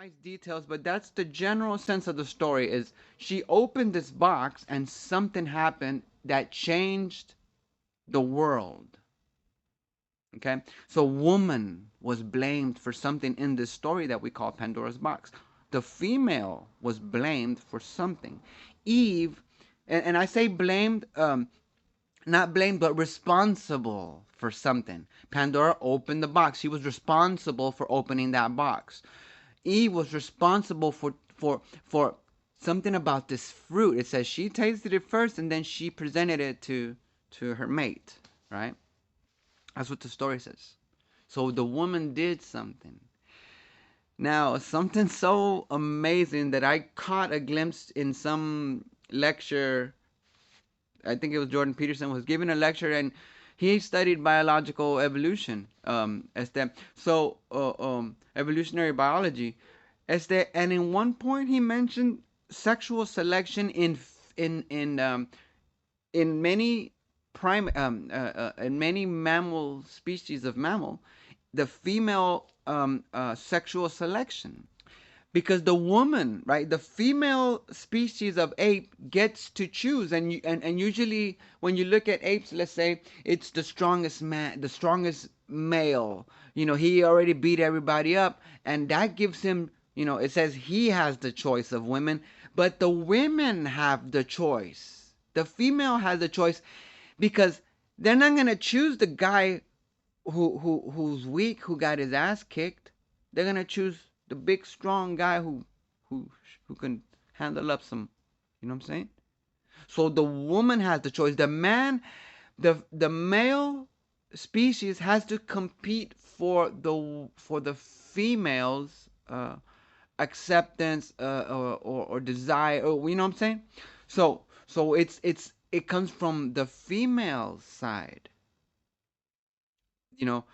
precise details, but that's the general sense of the story. Is she opened this box and something happened that changed the world. Okay, so woman was blamed for something in this story that we call Pandora's box. The female was blamed for something. Eve, and I say blamed, not blamed, but responsible for something. Pandora opened the box. She was responsible for opening that box. Eve was responsible for something about this fruit. It says she tasted it first, and then she presented it to her mate. Right? That's what the story says. So the woman did something. Now, something so amazing that I caught a glimpse in some lecture. I think it was Jordan Peterson was giving a lecture, and he studied biological evolution. Evolutionary biology. And in one point he mentioned sexual selection in many in many mammal species of mammal, the female sexual selection, because the woman, right, the female species of ape gets to choose, and usually when you look at apes, let's say it's the strongest man, the strongest male, he already beat everybody up, and that gives him, it says he has the choice of women, but the women have the choice. The female has the choice, because they're not going to choose the guy who's weak, who got his ass kicked. They're going to choose the big strong guy who who can handle up some, you know what I'm saying? So the woman has the choice. The man, the male species has to compete for the female's acceptance or desire, or, you know what I'm saying? So it comes from the female side, you know,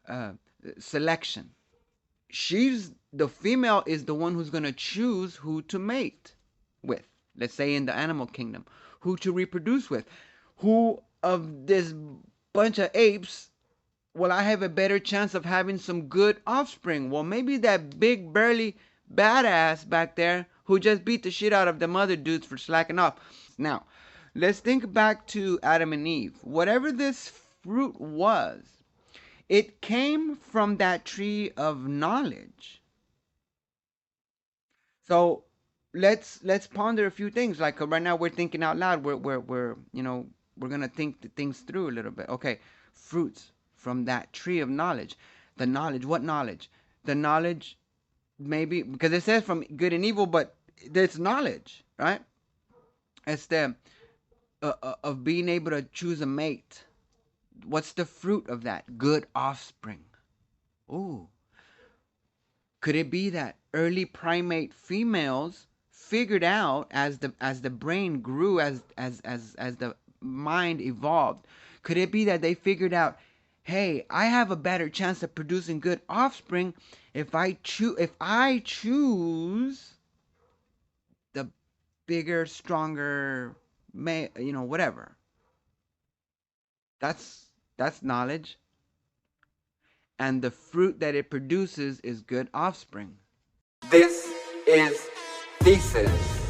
uh, selection. The female is the one who's going to choose who to mate with. Let's say in the animal kingdom, who to reproduce with. Who of this bunch of apes will I have a better chance of having some good offspring? Well, maybe that big burly badass back there who just beat the shit out of them other dudes for slacking off. Now, let's think back to Adam and Eve. Whatever this fruit was, it came from that tree of knowledge. So let's ponder a few things. Like right now, we're thinking out loud. We're gonna think things through a little bit. Okay, fruits from that tree of knowledge. The knowledge. What knowledge? The knowledge, maybe because it says from good and evil, but there's knowledge, right? It's the of being able to choose a mate. What's the fruit of that? Good offspring. Ooh. Could it be that early primate females figured out, as the brain grew, as the mind evolved? Could it be that they figured out, hey, I have a better chance of producing good offspring if I choose the bigger, stronger, whatever. That's knowledge, and the fruit that it produces is good offspring. This is thesis.